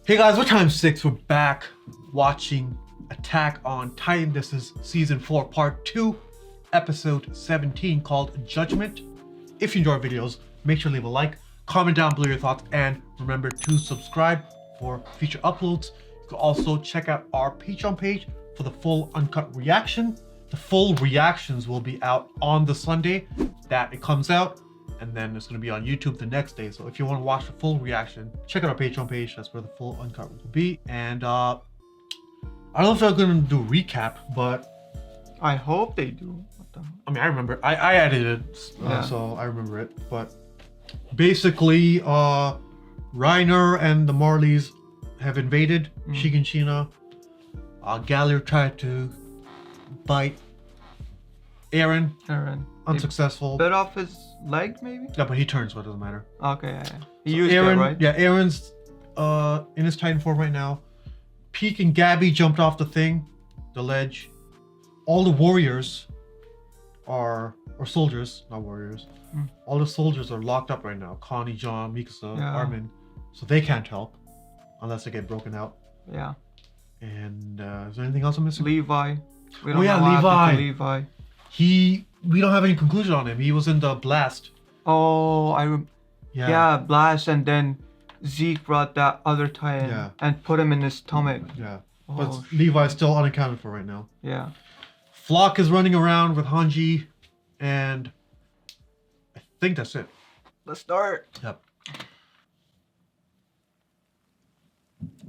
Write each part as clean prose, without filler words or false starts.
Hey guys, we're time 6. We're back watching Attack on Titan. This is season 4, part 2, episode 17, called Judgment. If you enjoy our videos, make sure to leave a like, comment down below your thoughts, and remember to subscribe for future uploads. You can also check out our Patreon page for the full uncut reaction. The full reactions will be out on the Sunday that it comes out, and then it's going to be on YouTube the next day. So if you want to watch the full reaction, check out our Patreon page. That's where the full uncut will be. And I don't know if they're going to do a recap, but I hope they do. What the... I mean, I remember I edited it, so I remember it. But basically, Reiner and the Marleys have invaded Shiganshina. Gallier tried to bite Eren. Unsuccessful. Bit off his leg, maybe? Yeah, but he turns, so it doesn't matter. Okay, yeah. He So used Eren, it, right? Yeah, Eren's in his Titan form right now. Peak and Gabby jumped off the thing, the ledge. All the warriors or soldiers, not warriors. All the soldiers are locked up right now. Connie, John, Mikasa, Armin. So they can't help unless they get broken out. Yeah. And is there anything else I'm missing? Levi. We don't Oh yeah, know what happened Levi. to Levi. We don't have any conclusion on him. He was in the blast. Oh, yeah, blast, and then Zeke brought that other Titan and put him in his stomach. Yeah. Oh, But Levi's still unaccounted for right now. Yeah. Flock is running around with Hanji, and I think that's it. Let's start. Yep.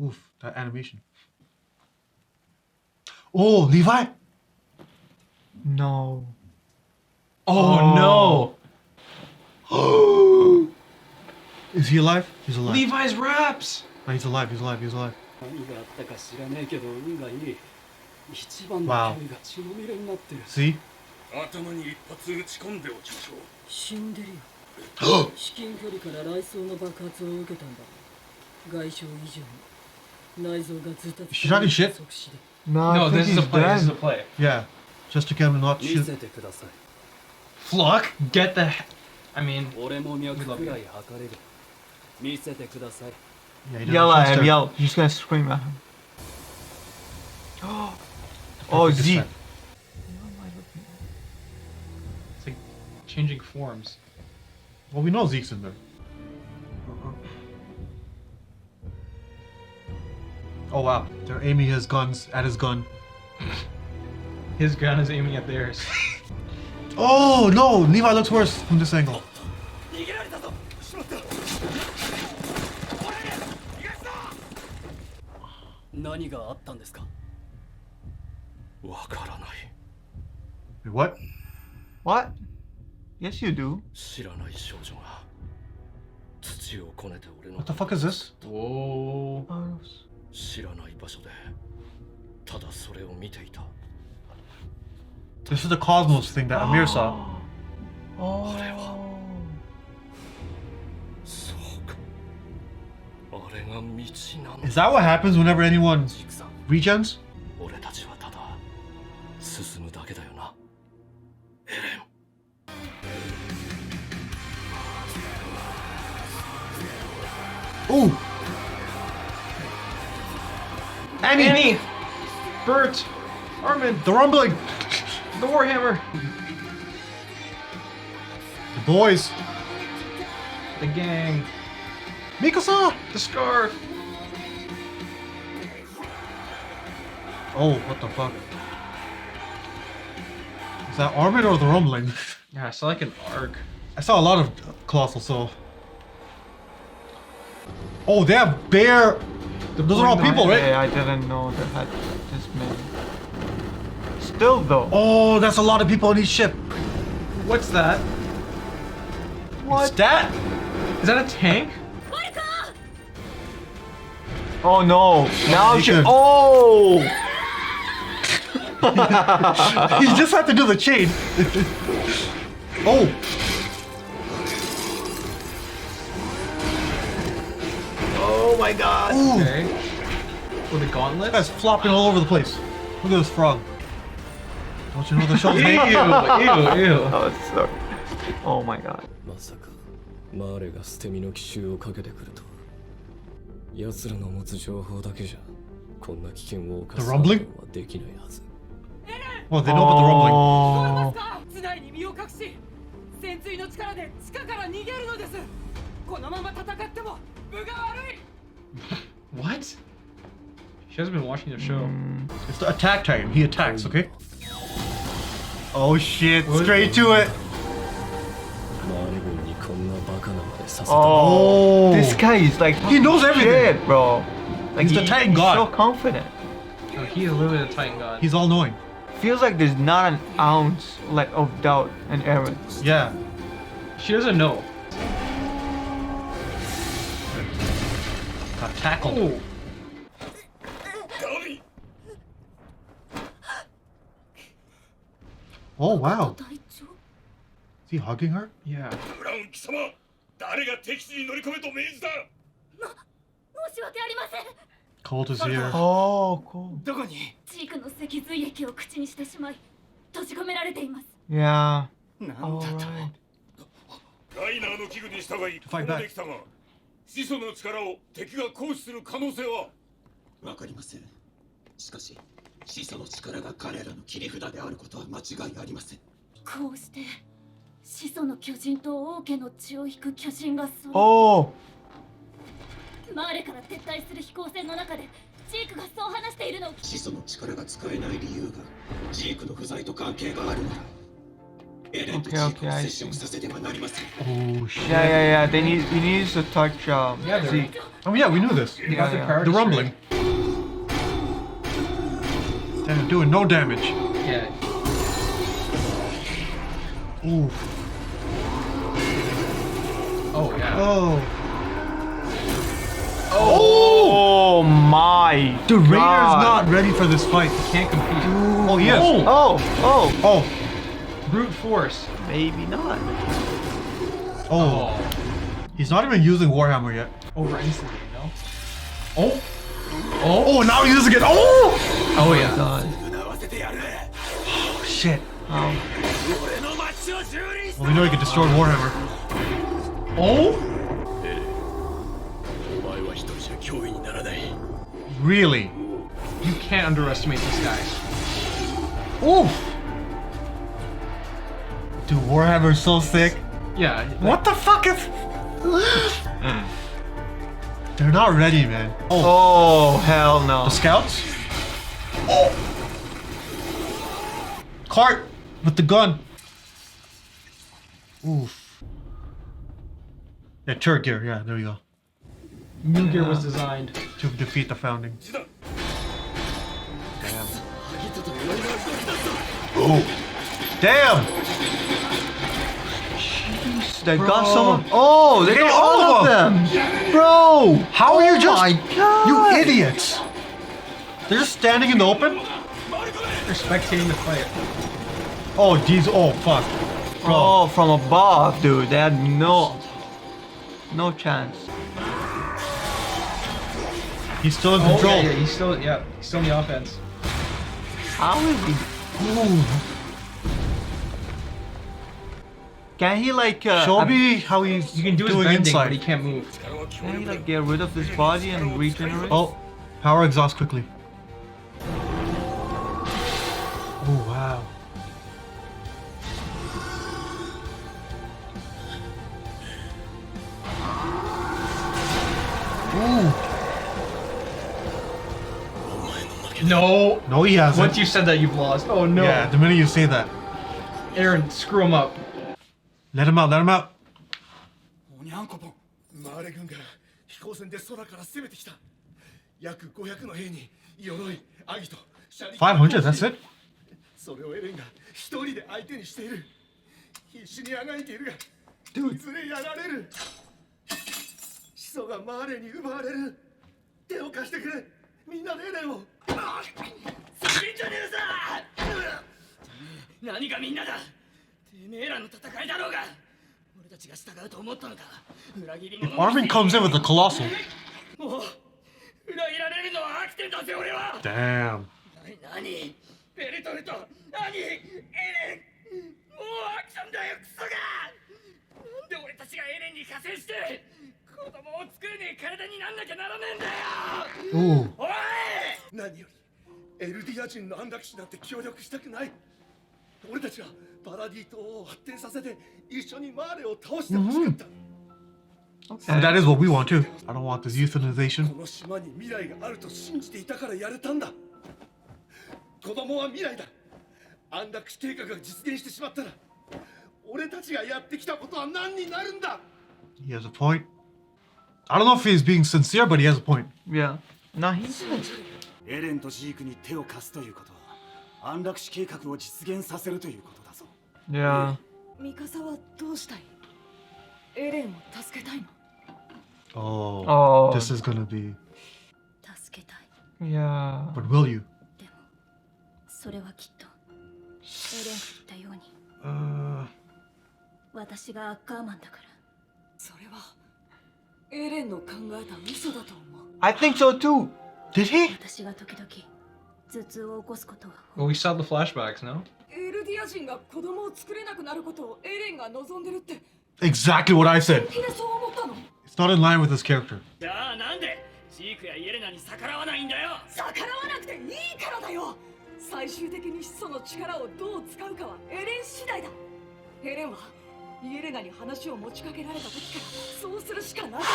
Oof, that animation. Oh, Levi? No. Oh no! Is he alive? He's alive. Levi's raps! No, he's alive, he's alive, he's alive. Wow. See? 頭に一発撃ち込んでおきましょう。死んでるよ。至近距離から雷槍の爆発を受けたんだ。外傷以上に内臓がズタズタ She's talking shit? No, this is a play. This is a play. Yeah. Just to get him not shoot. Flock, get the. I mean. Yeah, Yell at him, yell. He's gonna scream at him. Oh, Zeke. It's like changing forms. Well, we know Zeke's in there. Oh wow, they're aiming his guns at his gun. His gun is aiming at theirs. Oh no, Levi looks worse from this angle. 何があったんですか? わからない。 Wait, what? What? Yes, you do. 知らない少女が土をこねて俺の What the fuck is this? Whoa. 知らない場所でただそれを見ていた。 This is the Cosmos thing that Amir saw. あれはそうか。あれが道なの。 Is that what happens whenever anyone regens? 俺たちはただ進むだけだよな。エレン。 Ooh! Annie! Bert! Armin! The rumbling! The Warhammer! The boys! The gang! Mikasa! The scarf! Oh, what the fuck? Is that Armin or the rumbling? Yeah, I saw like an arc. I saw a lot of Colossal Soul. Oh, they have bear. Those are all people, right? Yeah, I didn't know they had this many. Still though. Oh, that's a lot of people on each ship. What's that? What's that? Is that a tank? Oh no! Now he she. could. Oh! You just have to do the chain. Oh. Oh my god! Ooh. Okay. With the gauntlet? That's flopping all over the place. Look at this frog. Don't you know the show's Ew, name? ew. Oh, it's so... Oh my god. まさかマーレが捨て身の奇襲をかけてくるとは奴らの持つ情報だけじゃこんな危険を冒 The す rumbling? はできないはず。 Oh, they know about the rumbling. おー。常に身を隠し潜水の力で地下から逃げるのです。このまま戦っても分が悪い。 What? She hasn't been watching the show. It's the attack titan. He attacks, okay? Oh shit, straight to it. 周り軍にこんなバカなまでさせた。 Oh, this guy is like He knows everything. shit, bro. Like He's the Titan he's so God. confident. Oh, he is literally the Titan God. He's all knowing. Feels like there's not an ounce like of doubt and error. Yeah. She doesn't know. Got tackled. Oh. Oh wow. Is he hugging her? Yeah. ブラウン貴様、誰が敵地に乗り込めと命じた。申し訳ありません。 Cold is here. Oh, cool. どこに？ジークの脊髄液を口にしてしまい閉じ込められています。 Yeah. なんだと。 Alright. ライナーの器具に従い、こ Fight こ back. まで来たが、始祖の力を敵が行使する可能性は？わかりません。しかし、始祖の力が彼らの切り札であることは間違いありません。こうして始祖の巨人と王家の血を引く巨人が揃う。 Oh. マーレから撤退する飛行船の中でジークがそう話しているのを。始祖の力が使えない理由がジークの不在と関係があるなら、エレンとジークを接触させてはなりません。 Oh shit. Yeah. He needs to touch Yeah, they're- Zeke. Oh yeah, we knew this. They got the Yeah. power The to rumbling. Damn, doing no damage. strike. Yeah. Ooh. Oh yeah. Oh. Oh my. The Raider's God. not ready for this fight. Can't compete. Oh, he is. Oh. Oh. Brute force. Maybe not. Oh. He's not even using Warhammer yet. Over instantly, you know? Oh. Oh, now he's using it. Oh! Oh yeah. God. Oh, shit. Oh. Well, we know he can destroy Warhammer. Oh. お前は一人じゃ脅威にならない。 Really? You can't underestimate this guy. Oof! Dude, Warhammer's so sick. Yeah. What the fuck is... They're not ready, man. Oh, Oh hell no. the scouts? Oh! Cart with the gun. Oof. Yeah, turret gear. Yeah, there you go. New gear was designed. To defeat the founding. Oh! Damn! They got Bro. someone. Oh, they got all of them. Bro, How are you just... my God. You idiots! They're just standing in the open? They're spectating the fight. Oh, geez. Oh, fuck. Bro. Oh, from above, dude. They had no chance. He's still in Oh control. yeah, he's still in the offense. How is he? Ooh. Can he like? Show me how he's You can do his doing bending, inside. but he can't move. Can he like get rid of his body and regenerate? Oh, power exhaust quickly. Oh, wow. Ooh. No. No, he hasn't. Once you said that, you've lost. Oh no. Yeah, the minute you say that. Aaron, screw him up. Let him out, let him out. おにゃんこぽん、マーレ軍が飛行船で空から攻めてきた。約500の兵に鎧、アギト、車輪。 500, that's it? それをエレンが一人で相手にしている。必死にあがいているが、いずれやられる。始祖がマーレに奪われる。手を貸してくれ。みんなでエレンを。叫んじゃねえさ。何がみんなだ。てめえらの戦いだろうが。俺たちが従うと思ったのか。裏切り者。 Armin comes in with a colossal. もう裏切られるのは飽きてんだぜ俺は。 Damn. 何ベルトルト、何エレン、もう飽きたんだよクソが。なんで俺たちがエレンに加勢して子供を作れねえ体になんなき Ooh. 何よりエルディア人の安楽死なんて協力したくない。俺たちはパラディ島を発展させて一緒にマーレを倒してほしかった。 And that is what we want too. I don't want this euthanization. この島に未来があると信じていたからやれたんだ。子供は未来だ。安楽死計画が実現してしまったら俺たちがやってきたことは何になるんだ。 He has a point. I don't know if he's being sincere, but he has a point. Yeah. No, he's. エレンとジークに手を貸すということは安楽死計画を実現させるということだぞ。 Yeah. ミカサはどうしたい？エレンを助けたいの？ Oh, this is gonna be. 助けたい。 Yeah. But will you? でもそれはきっとエレンが言ったように 私がアッカーマンだから。それはエレンの考えた嘘だと思う。 I think so too. Did he? 私が時々頭痛を起こすことは Well, we saw the flashbacks, no? エルディア人が子供を作れなくなることをエレンが望んでるって Exactly what I said. 本気でそう思ったの？ It's not in line with his character. じゃあなんでジークやイエレナに逆らわないんだよ。逆らわなくていいからだよ。最終的に始祖の力をどう使うかはエレン次第だ。エレンはイエレナに話を持ちかけられた時からそうするしかなかっ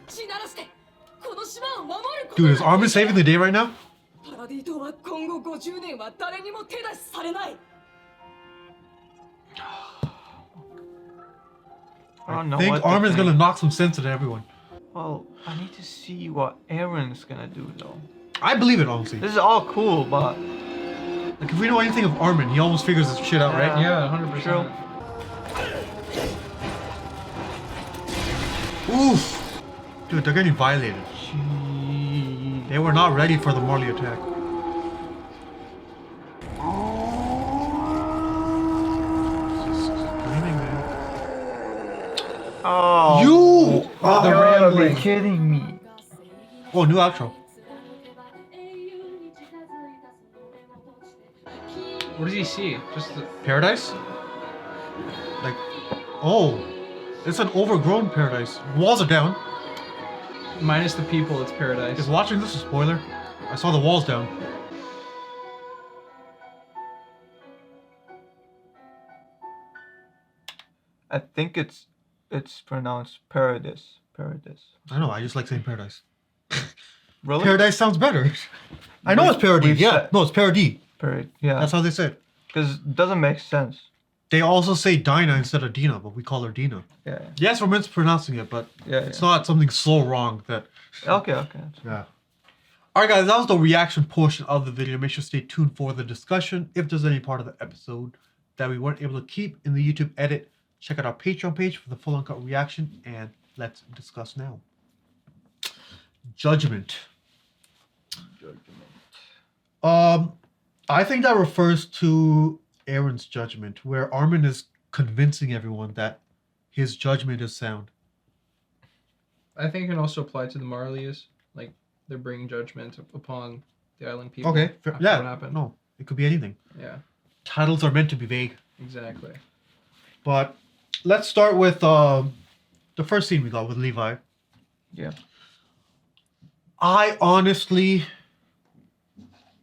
た。血ならしてこの島を守ること。 Dude, is Armin saving the day right now? パラディ島は今後50年は誰にも手出しされない。 I don't know I think what to Armin's think. gonna knock some sense into everyone. Well, I need to see what Aaron's gonna do though. I believe it, honestly. This is all cool, but Like, if we know anything of Armin, he almost figures this shit out, right? Yeah, 100%. True. Oof! Dude, they're getting violated. Gee. They were not ready for the Marley attack. Just screaming, man. Oh. You! The Oh, you're rambling. kidding me. Oh, new outro. What does he see? Just the... Paradise? Like, oh, it's an overgrown paradise. Walls are down. Minus the people, it's paradise. Is watching this a spoiler? I saw the walls down. I think it's pronounced paradise. Paradise. I know, I just like saying paradise. Really? Paradise sounds better. I know it's parody. we've Yeah, said- no, it's parody. Yeah. That's how they say it. Because it doesn't make sense. They also say Dinah instead of Dina, but we call her Dina. Yeah. Yes, we're mispronouncing it, but Yeah. it's not something so wrong that. Okay. Okay. Yeah. Alright, guys, that was the reaction portion of the video. Make sure to stay tuned for the discussion. If there's any part of the episode that we weren't able to keep in the YouTube edit, check out our Patreon page for the full uncut reaction, and let's discuss now. Judgment. I think that refers to Aaron's judgment, where Armin is convincing everyone that his judgment is sound. I think it can also apply to the Marleys. Like, they're bringing judgment upon the island people. Okay, after yeah, what happened. no, it could be anything. Yeah, Titles are meant to be vague. exactly. But let's start with the first scene we got with Levi. Yeah. I honestly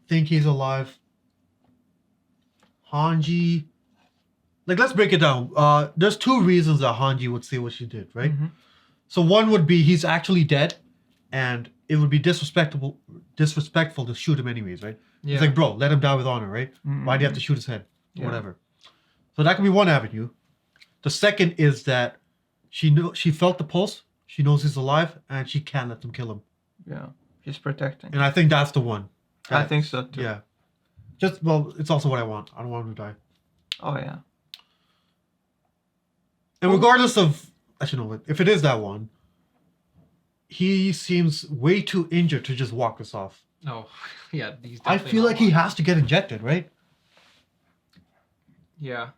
think he's alive. Hanji, like, let's break it down. There's two reasons that Hanji would say what she did, right? Mm-hmm. So one would be he's actually dead, and it would be disrespectful to shoot him anyways, right? Yeah. It's like, bro, let him die with honor, right? Why do you have to shoot his head? Yeah. Whatever. So that could be one avenue. The second is that she felt the pulse, she knows he's alive, and she can't let them kill him. Yeah. He's protecting. And I think that's the one. I think so too. Yeah. Just, well, it's also what I want. I don't want him to die. Oh yeah. And regardless of, actually no, if it is that one, he seems way too injured to just walk this off. Oh, yeah. He's I definitely feel not like he one. has to get injected, right? Yeah.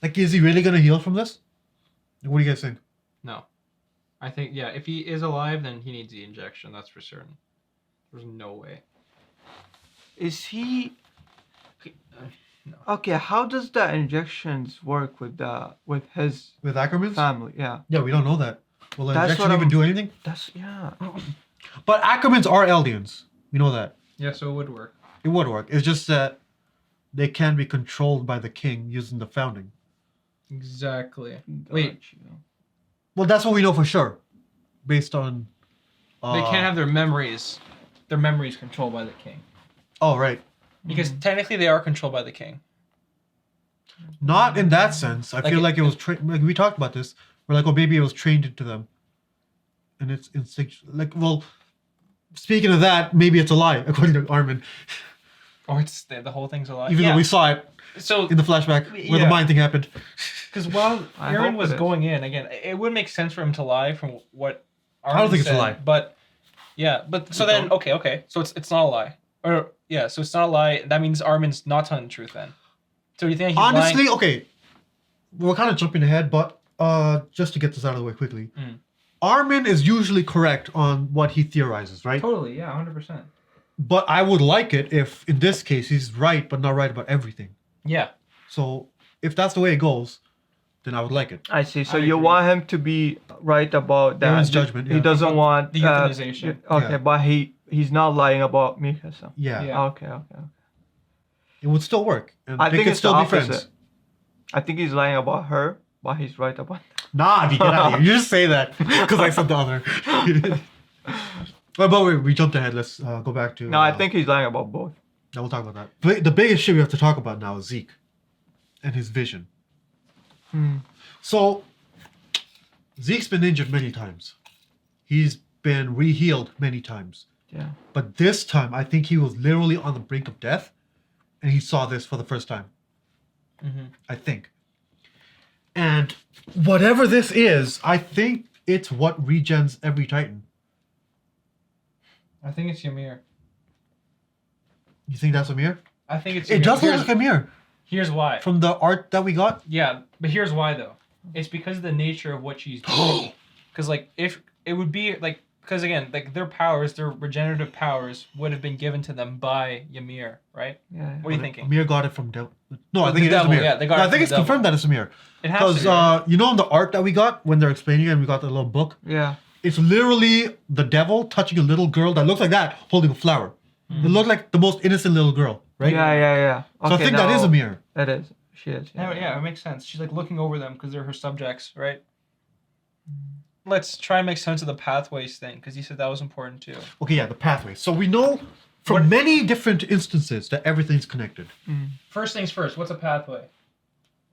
Like, is he really going to heal from this? What do you guys think? No. I think, yeah, if he is alive, then he needs the injection. That's for certain. There's no way. Is he? No. Okay. How does the injections work with his With Ackerman's? family? Yeah. Yeah, we don't know that. Will the That's injection what even do anything? Yeah. But Ackermans are aliens. We know that. Yeah, so it would work. It would work. It's just that they can be controlled by the king using the founding. Exactly. Wait, Well, that's what we know for sure, based on. they can't have their memories. Their memories controlled by the king. Oh right. Because technically they are controlled by the king. Not in that sense. I Like feel it- like it was like we talked about this. We're like, oh, maybe it was trained into them, and it's like, well, speaking of that, maybe it's a lie according to Armin, Or it's the whole thing's a lie. even though we saw it So in the flashback where the Yeah. mind thing happened. because while I Aaron hope was it is. going in again, it would make sense for him to lie from what I don't think it's a said, lie. But yeah, but so then okay, so it's not a lie, or yeah, so it's not a lie. That means Armin's not telling the truth then. So you think he's Honestly, lying? okay, we're kind of jumping ahead, but just to get this out of the way quickly, Mm. Armin is usually correct on what he theorizes, right? Totally, yeah, 100%. But I would like it if, in this case, he's right, but not right about everything. Yeah, So if that's the way it goes, then I would like it. I see. So I you agree. want him to be right about that. Aaron's judgment, He yeah. doesn't want the euthanization. Okay, Yeah. but he's not lying about Mikasa. Yeah, Yeah. Okay. it would still work. And I they think could it's the still be opposite. friends. I think he's lying about her, but he's right about. Nah, get out of here. You just say that because I said the other. But we jumped ahead. Let's go back to. No, I think he's lying about both. Now we'll talk about that. But the biggest shit we have to talk about now is Zeke and his vision. So, Zeke's been injured many times. He's been re-healed many times. Yeah. But this time, I think he was literally on the brink of death, and he saw this for the first time. I think. And whatever this is, I think it's what regens every Titan. I think it's Ymir. You think that's Amir? I think it's It Ymir. does look like Amir Here's why. from the art that we got. Yeah, but here's why though. It's because of the nature of what she's doing. Because like if it would be like because again like their powers, their regenerative powers would have been given to them by Ymir, right? Yeah. What are you thinking? Amir got it from Devil. No, I The think it is devil, Amir. yeah, they got No, it I think from it's the devil. confirmed that it's Amir. It has to Because be. Right? you know in the art that we got when they're explaining it and we got the little book, Yeah. it's literally the devil touching a little girl that looks like that holding a flower. It looked like the most innocent little girl, right? Yeah. So I think that is now Amir. It is. She is. Yeah, it makes sense. She's like looking over them because they're her subjects, right? Let's try and make sense of the pathways thing because you said that was important too. Okay, yeah, the pathway. So we know from many different instances that everything's connected. First things first. What's a pathway?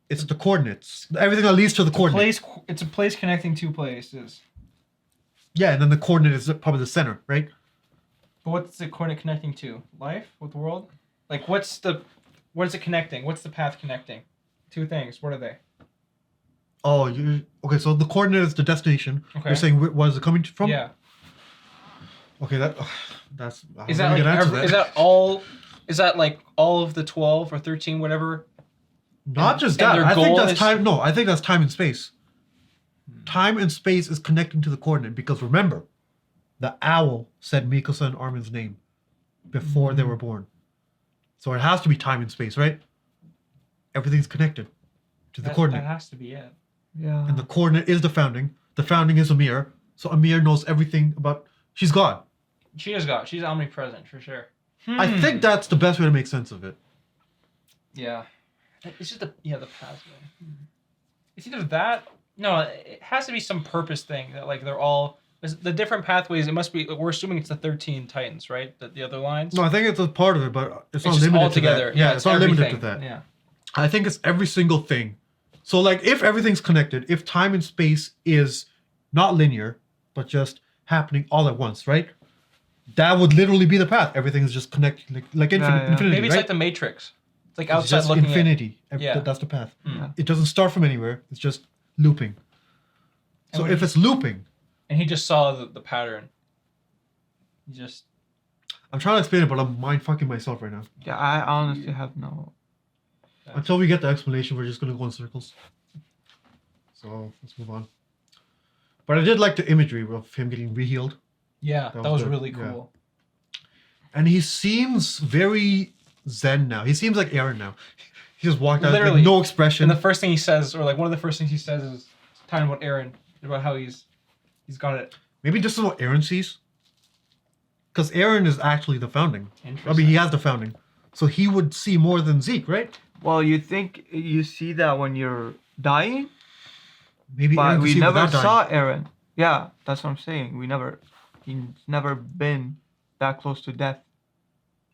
It's the coordinates. Everything that leads to the coordinate. It's a place connecting two places. Yeah, and then the coordinate is probably the center, right? But what's the coordinate connecting to? Life with the world? Like what is it connecting? What's the path connecting? Two things. What are they? Oh, okay. So the coordinate is the destination. Okay. You're saying what is it coming from? Yeah. Okay, that's. Is that like is that all? Is that like all of the 12 or 13, whatever? Not and- just and that. their I think goal that's is- time. No, I think that's time and space. Time and space is connecting to the coordinate because remember, the owl said Mikasa and Armin's name before they were born. So it has to be time and space, right? Everything's connected to the coordinate. That has to be it. Yeah. And the coordinate is the founding. The founding is Amir. So Amir knows everything about. She's God. She is God. She's omnipresent for sure. I think that's the best way to make sense of it. Yeah. It's just the pathway. It's either that. No, it has to be some purpose thing that like they're all the different pathways. It must be. We're assuming it's the 13 Titans, right? The other lines. No, I think it's a part of it, but it's not just limited all to together. that. Yeah, it's not limited to everything. that. Yeah. I think it's every single thing. So like if everything's connected, if time and space is not linear, but just happening all at once, right? That would literally be the path. Everything is just connected like infinity, Maybe it's right? like the Matrix. It's like It's outside just looking infinity. Yeah. That's the path. Yeah. It doesn't start from anywhere. It's just looping. And So when if it's looping, and he just saw the pattern. He just. I'm trying to explain it, but I'm mind fucking myself right now. Yeah. I honestly have no. Until we get the explanation, we're just gonna go in circles. So let's move on. But I did like the imagery of him getting rehealed. Yeah, That that was was good, really yeah. cool. And he seems very zen now. He seems like Aaron now. He just walked out Literally. with no expression. And the first thing he says, or like one of the first things he says, is talking about Aaron, about how he's He's got it. Maybe this is what Aaron sees. Because Aaron is actually the founding. Interesting. I mean, he has the founding. So he would see more than Zeke, right? Well, you think you see that when you're dying? Maybe But Aaron could we see never without dying. saw Aaron. Yeah, that's what I'm saying. He's never been that close to death.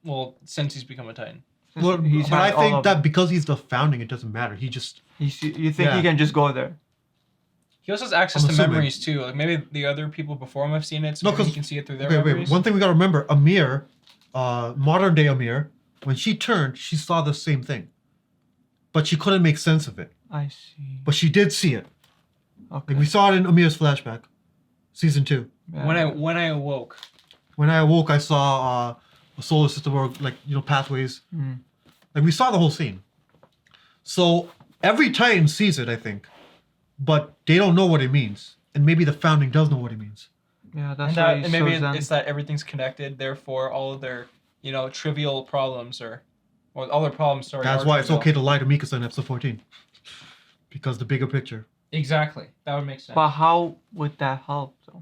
Well, since he's become a Titan. Well, He's but I had all think of that them. because he's the founding, it doesn't matter. He just... You think Yeah. he can just go there? He also has access I'm to assuming. memories too. Like maybe the other people before him have seen it, so No, maybe he 'cause- can see it through their Okay, memories. wait. One thing we gotta remember, Amir, modern day Amir, when she turned, she saw the same thing. But she couldn't make sense of it. I see. But she did see it. Okay. Like we saw it in Amir's flashback. Season 2. Yeah. When I awoke. When I awoke, I saw a solar system or like, pathways. Mm. Like we saw the whole scene. So every Titan sees it, I think. But they don't know what it means. And maybe the founding does know what it means. Yeah, that's And, why that, he's and maybe so zen. it's that everything's connected, therefore all of their, trivial problems or all their problems, sorry. That's are why it's trivial. okay to lie to Mikasa in episode 14. Because the bigger picture. Exactly. That would make sense. But how would that help, though?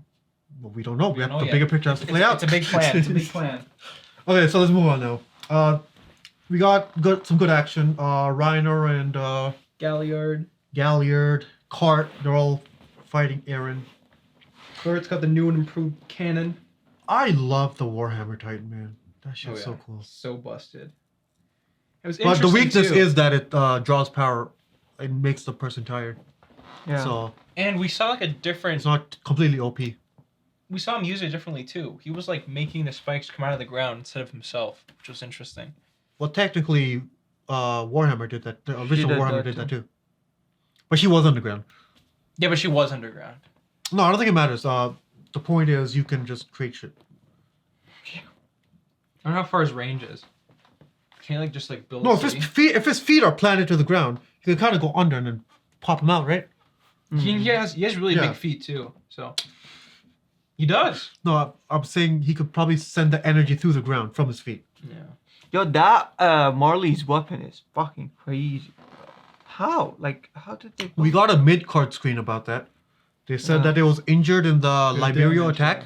Well, we don't know. We We have don't the know bigger yet. picture has to It's- play out. It's a big plan. It's a big plan. Okay, so let's move on now. We got some good action. Reiner and Galliard, Cart, they're all fighting Eren. Kurt's got the new and improved cannon. I love the Warhammer Titan, man. That shit's so cool. So busted. It was But the interesting, weakness too. is that it draws power and makes the person tired. Yeah. So And we saw like a different. it's not completely OP. We saw him use it differently too. He was like making the spikes come out of the ground instead of himself, which was interesting. Well, technically, Warhammer did that. The original did Warhammer that did that too. But she was underground. Yeah, but she was underground. No, I don't think it matters. The point is you can just create shit. I don't know how far his range is. Can't like just like build. No, a if his city? feet are planted to the ground, you can kind of go under and then pop them out, right? He has really Yeah. big feet too. So he does. No, I'm saying he could probably send the energy through the ground from his feet. Yeah. Yo, that Marley's weapon is fucking crazy. How? Like, how did they... We got a mid-card screen about that. They said that it was injured in the Liberio damage, attack.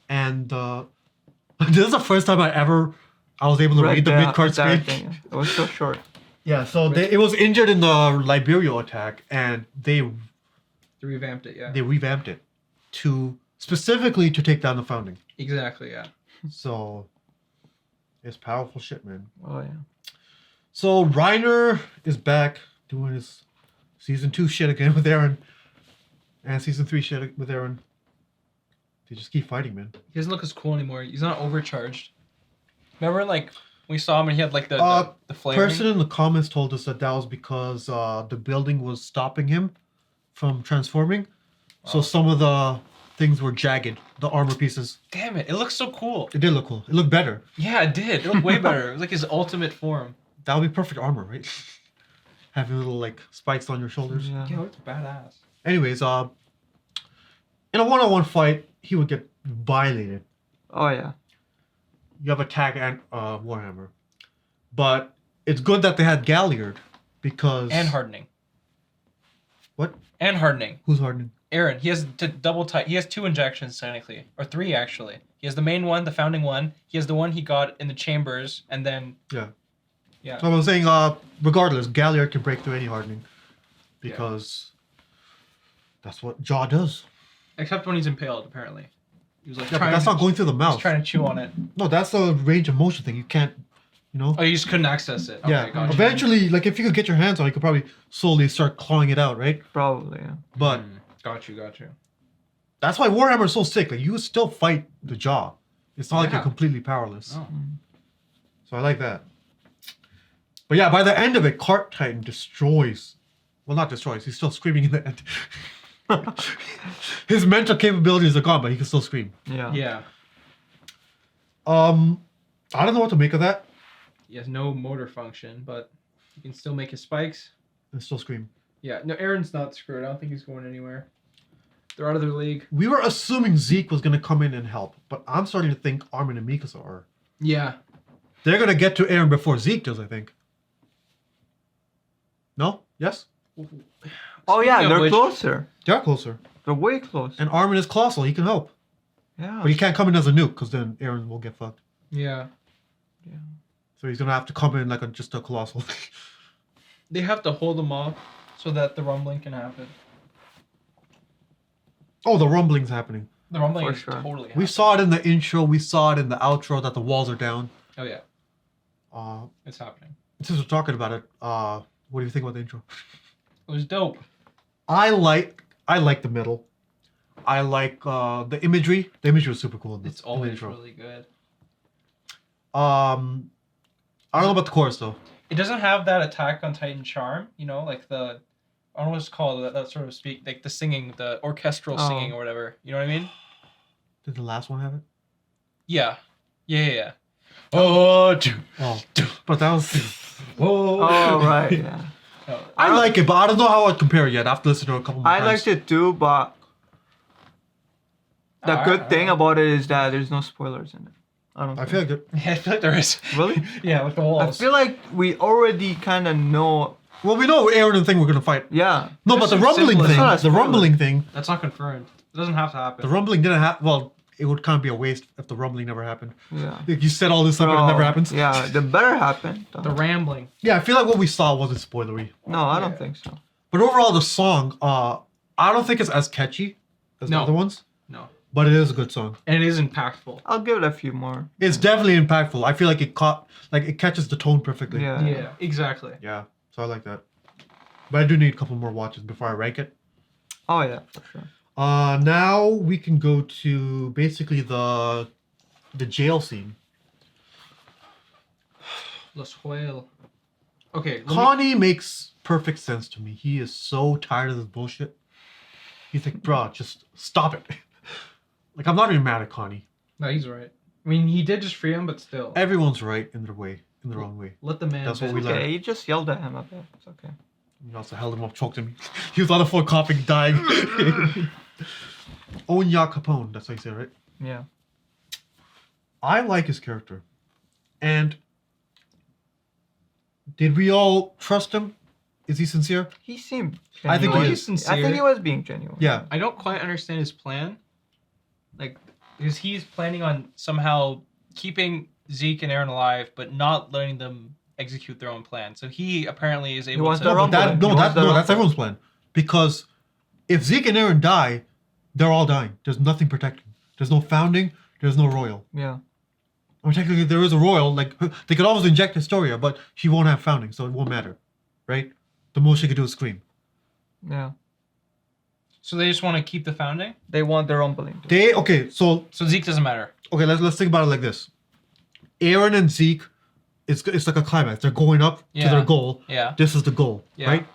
And this is the first time I was able to read the mid-card entire screen. thing. It was so short. Yeah, so it was injured in the Liberio attack, and they They revamped it. Yeah. revamped it specifically to take down the founding. Exactly. Yeah. So it's powerful shit, man. Oh, yeah. So Reiner is back doing his season 2 shit again with Eren, and season 3 shit with Eren. They just keep fighting, man. He doesn't look as cool anymore. He's not overcharged. Remember, like we saw him and he had like the flaring. Person in the comments told us that was because the building was stopping him from transforming. So some of the things were jagged, the armor pieces. Damn it! It looks so cool. It did look cool. It looked better. Yeah, it did. It looked way better. It was like his ultimate form. That would be perfect armor, right? Having little like spikes on your shoulders. Yeah. Yeah, it looked badass. Anyways, in a one-on-one fight, he would get violated. Oh, yeah. You have attack and Warhammer, but it's good that they had Galliard because And hardening. What? And hardening. Who's hardening? Aaron, he has to double type. He has 2 injections technically, or 3 actually. He has the main one, the founding one. He has the one he got in the chambers, and then Yeah. yeah. So I was saying, regardless, Galliard can break through any hardening because that's what Jaw does. Except when he's impaled, apparently. He was like Yeah, but that's not going through the He's mouth. trying to chew on it. No, that's a range of motion thing. You can't, Oh, you just couldn't access it. Okay, yeah. gotcha. Eventually, like if you could get your hands on it, you could probably slowly start clawing it out, right? Probably, yeah. But Got you. that's why Warhammer is so sick. Like you still fight the Jaw. It's not like you're Yeah. completely powerless. Oh. So I like that. But yeah, by the end of it, Cart Titan destroys. Well, not destroys. He's still screaming in the end. His mental capabilities are gone, but he can still scream. Yeah. Yeah. I don't know what to make of that. He has no motor function, but he can still make his spikes. And still scream. Yeah. No, Aaron's not screwed. I don't think he's going anywhere. They're out of their league. We were assuming Zeke was gonna come in and help, but I'm starting to think Armin and Mikasa are. Yeah. They're gonna get to Eren before Zeke does, I think. No? Yes? Oh, yeah, Speaking of they're which- closer. They're closer. They're way close. And Armin is colossal. He can help. Yeah. But he can't come in as a nuke because then Eren will get fucked. Yeah. Yeah. So he's gonna have to come in like just a colossal. They have to hold them off so that the rumbling can happen. Oh, the rumbling's happening. The rumbling For is sure. totally We happening. saw it in the intro. We saw it in the outro that the walls are down. Oh yeah, Uh, it's happening. since we're talking about it, what do you think about the intro? It was dope. I like the middle. I like the imagery. The imagery was super cool. In It's the always intro. really good. I don't know about the chorus though. It doesn't have that Attack on Titan charm, you know, like the I don't know what it's called, that sort of speak, like the singing, the orchestral singing or whatever. You know what I mean? Did the last one have it? Yeah. Yeah. Oh, But that was. Oh, right. Yeah. I like it, but I don't know how I'd compare it yet. After listening to it a couple more I times. liked it too, but the I good don't thing know. about it is that there's no spoilers in it. I don't. I think. feel like it. Yeah, I feel like there is. Really? Yeah, with the I walls. feel like we already kind of know. Well, we know Eren and thing we're gonna fight. Yeah. No, but There's the some rumbling symbolism. thing. It's not a The spoiler. rumbling thing. That's not confirmed. It doesn't have to happen. The rumbling didn't happen. Well, it would kind of be a waste if the rumbling never happened. Yeah. Like you said all this stuff and it never happens. Yeah, the better happen. The rambling. Yeah, I feel like what we saw wasn't spoilery. No, I don't Yeah. think so. But overall, the song, I don't think it's as catchy as the No. other ones. No. But it is a good song. And it is impactful. I'll give it a few more. It's definitely impactful. I feel like it catches the tone perfectly. Yeah. Yeah, exactly. Yeah. So I like that. But I do need a couple more watches before I rank it. Oh yeah, for sure. Now we can go to basically the jail scene. Los Whale. Okay. let me- Connie makes perfect sense to me. He is so tired of this bullshit. He's like, bro, just stop it. Like, I'm not even mad at Connie. No, he's right. I mean, he did just free him, but still. Everyone's right in their way, in the wrong way. Let the man. That's what we vent. learned. Okay, you just yelled at him a bit. It's okay. You also held him up, choked him. He was on the floor coughing, dying. Onya Capone, that's how you say it, right? Yeah. I like his character. And did we all trust him? Is he sincere? He seemed. I think he genuine. is sincere. I think he was being genuine. Yeah. I don't quite understand his plan. Like, because he's planning on somehow keeping Zeke and Eren alive, but not letting them execute their own plan. So he apparently is able wants to. the No, but rumbling. He wants the that's rumbling. everyone's plan. Because if Zeke and Eren die, they're all dying. There's nothing protecting. There's no founding. There's no royal. Yeah. I mean, technically, there is a royal. Like, they could always inject Historia, but she won't have founding, so it won't matter, right? The most she could do is scream. Yeah. So they just want to keep the founding. They want the rumbling. So Zeke doesn't matter. okay, let's think about it like this. Eren and Zeke, it's like a climax. They're going up to Yeah. their goal. Yeah. This is the goal, Yeah. right?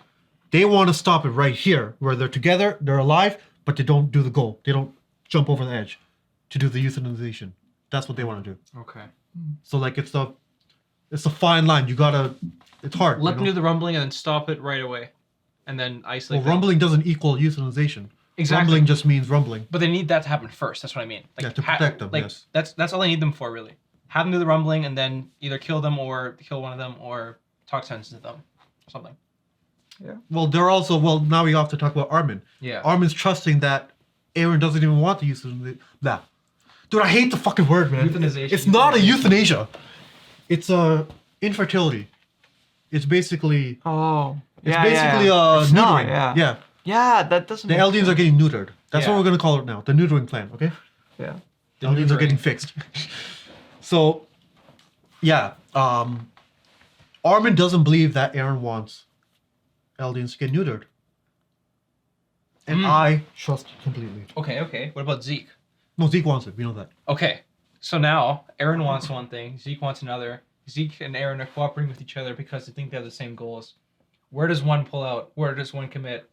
They want to stop it right here, where they're together, they're alive, but they don't do the goal. They don't jump over the edge to do the euthanization. That's what they want to do. Okay. So like it's a fine line. You gotta. It's hard. Let you them know? do the rumbling and then stop it right away, and then isolate. Well, them. rumbling doesn't equal euthanization. Exactly. Rumbling just means rumbling. But they need that to happen first. That's what I mean. Like, Yeah, to protect them, Like, yes. That's all I need them for, really. Have them do the rumbling and then either kill them or kill one of them or talk sense to them, or something. Well, they're also now we have to talk about Armin. Yeah. Armin's trusting that Eren doesn't even want to use that. Dude, I hate the fucking word, man. Euthanization. It's not a euthanasia. It's a infertility. It's basically Oh. it's yeah, basically yeah. It's neutering. not, yeah. Yeah. Yeah, that doesn't. The make Eldians are sense. getting neutered. That's Yeah. what we're gonna call it now. The neutering plan, okay? Yeah. The Eldians are neutering. getting fixed. So yeah. Armin doesn't believe that Eren wants Eldians to get neutered. And I trust completely. Okay. What about Zeke? No, Zeke wants it. We know that. Okay. So now Eren wants one thing, Zeke wants another. Zeke and Eren are cooperating with each other because they think they have the same goals. Where does one pull out? Where does one commit?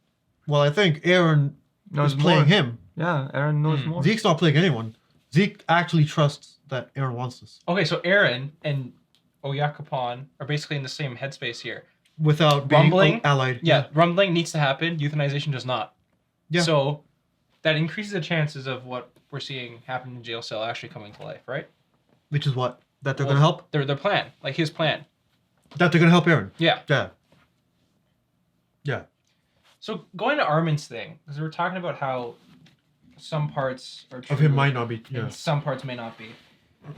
Well, I think Eren Knows is playing more. him. Yeah, Eren knows more. Zeke's not playing anyone. Zeke actually trusts that Eren wants this. Okay, so Eren and Oyakapon are basically in the same headspace here. Without being Rumbling? allied. Yeah, rumbling needs to happen. Euthanization does not. Yeah. So that increases the chances of what we're seeing happen in jail cell actually coming to life, right? Which is what? That they're Well, gonna help? Their plan, like his plan. That they're gonna help Eren. Yeah. Yeah. Yeah. So going to Armin's thing, because we were talking about how some parts are true. Of him might not be. Yeah. And some parts may not be.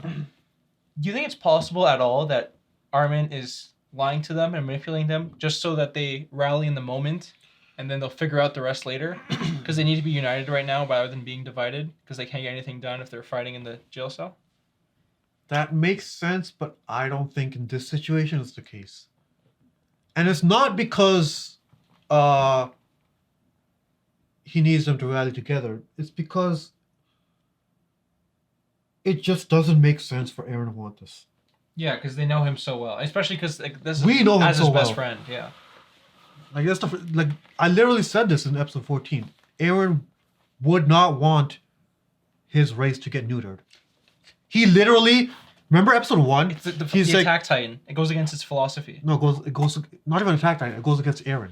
Do you think it's possible at all that Armin is lying to them and manipulating them just so that they rally in the moment and then they'll figure out the rest later? Because they need to be united right now rather than being divided because they can't get anything done if they're fighting in the jail cell? That makes sense, but I don't think in this situation it's the case. And it's not because he needs them to rally together. It's because it just doesn't make sense for Eren to want this. Yeah, because they know him so well, especially because like this We is know him as his so best well. friend. Yeah. Like that's like I literally said this in episode 14. Eren would not want his race to get neutered. He literally remember episode 1? It's the He's like, Attack Titan. It goes against its philosophy. No, it goes not even Attack Titan. It goes against Eren.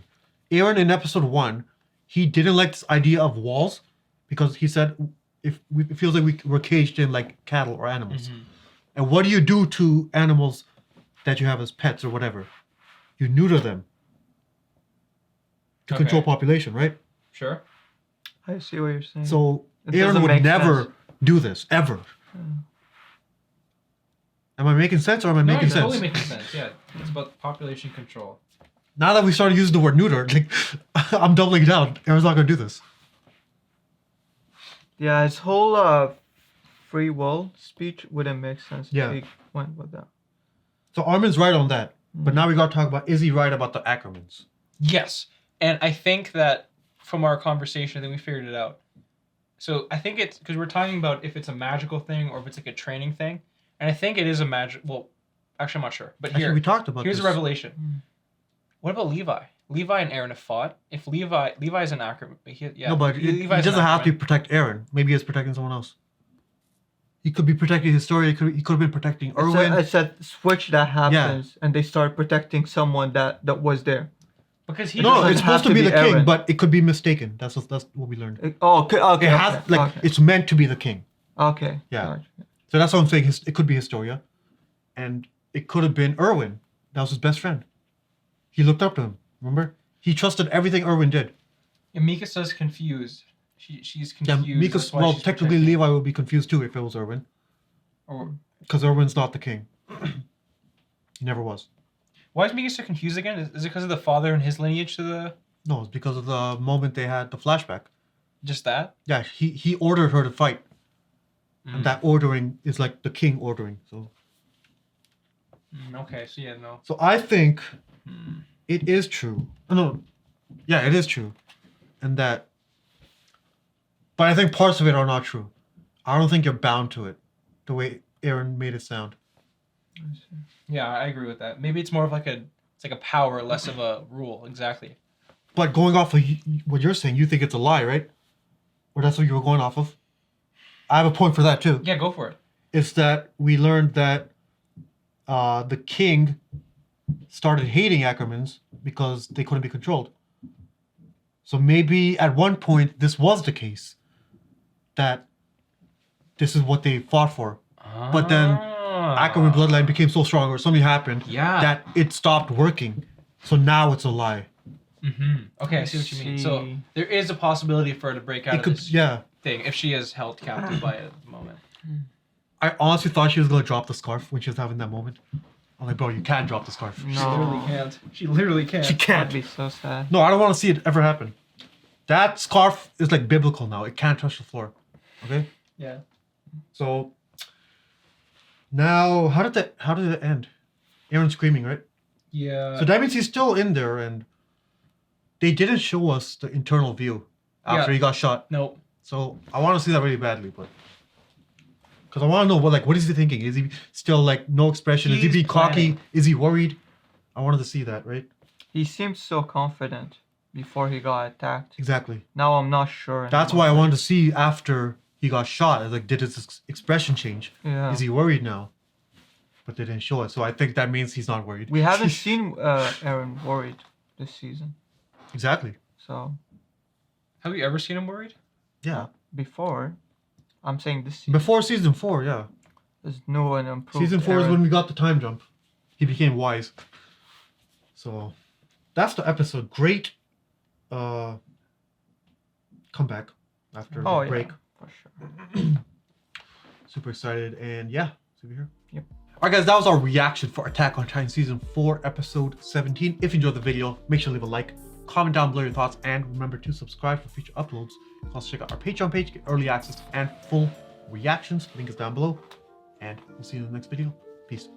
Eren in episode 1, he didn't like this idea of walls because he said it feels like we're caged in like cattle or animals. Mm-hmm. And what do you do to animals that you have as pets or whatever? You neuter them to control population, right? Sure. I see what you're saying. So It Eren doesn't would make never sense. do this ever. Am I making sense or am I No, making it's sense? totally making sense. Yeah, it's about population control. Now that we started using the word neuter, like, I'm doubling down. Eren's not gonna do this. Yeah, his whole free will speech wouldn't make sense Yeah. if he went with that. So Armin's right on that. But now we gotta talk about, is he right about the Ackermans? Yes, and I think that from our conversation, I think we figured it out. So I think it's because we're talking about if it's a magical thing or if it's like a training thing, and I think it is a magic. Well, actually, I'm not sure. But Actually, we talked about here's this. a revelation. What about Levi? Levi and Eren have fought. If Levi's an Ackerman, No, but he doesn't have to protect Eren. Maybe he's protecting someone else. He could be protecting his story. He could have been protecting Erwin. It's a switch that happens, and they start protecting someone that was there. Because he No, doesn't it's supposed have to be to the be king, Eren. but it could be mistaken. That's what we learned. Oh, okay. It has it's meant to be the king. Okay. Yeah. Gotcha. So that's what I'm saying. It could be Historia, and it could have been Erwin. That was his best friend. He looked up to him. Remember, he trusted everything Erwin did. And Mikasa's confused. She's Yeah, confused. Mika's, That's why well, she's technically protecting- Levi would be confused too if it was Erwin, Or because Erwin's not the king. He never was. why is Mikasa confused again? Is it because of the father and his lineage to the? No, it's because of the moment they had the flashback. Just that? Yeah, he ordered her to fight, Mm. and that ordering is like the king ordering. So Okay, so yeah, no. So I think it is true. No, yeah, it is true, and that. But I think parts of it are not true. I don't think you're bound to it, the way Eren made it sound. Yeah, I agree with that. Maybe it's more of like it's like a power, less of a rule. Exactly. But going off of what you're saying, you think it's a lie, right? Or that's what you were going off of? I have a point for that too. Yeah, go for it. It's that we learned that the king started hating Ackermans because they couldn't be controlled. So maybe at one point this was the case, that this is what they fought for. But then Ackerman bloodline became so strong, or something happened, that it stopped working. So now it's a lie. Okay, I see what you mean. So there is a possibility for her to break out It of could, this yeah. thing if she is held captive by it at the moment. I honestly thought she was gonna drop the scarf when she was having that moment. I'm like, bro, you can't drop the scarf. She literally can't. She literally can't. She can't. That'd be so sad. No, I don't want to see it ever happen. That scarf is like biblical now. It can't touch the floor. Okay? Yeah. So now how did it end? Aaron screaming, right? Yeah. So that means he's still in there, and they didn't show us the internal view after he got shot. Nope. So I want to see that really badly, but because I want to know what is he thinking? Is he still like no expression? Is he He's being cocky? planning. Is he worried? I wanted to see that, right? He seemed so confident before he got attacked. Exactly. Now I'm not sure. That's why I wanted to see after he got shot. I was like, did his expression change? Yeah. Is he worried now? But they didn't show it, so I think that means he's not worried. We haven't seen Eren worried this season. Exactly. So Have you ever seen him worried? Yeah. before, I'm saying this season. Before season 4, yeah. There's no an improved. Season 4 is Eren. when we got the time jump. He became wise. So that's the episode. Great comeback. after Oh, the break. Yeah, for sure. Super excited, and yeah, super here. Yep. Alright guys, that was our reaction for Attack on Titan Season 4, Episode 17. If you enjoyed the video, make sure to leave a like, comment down below your thoughts, and remember to subscribe for future uploads. You can also check out our Patreon page to get early access and full reactions. Link is down below, and we'll see you in the next video. Peace.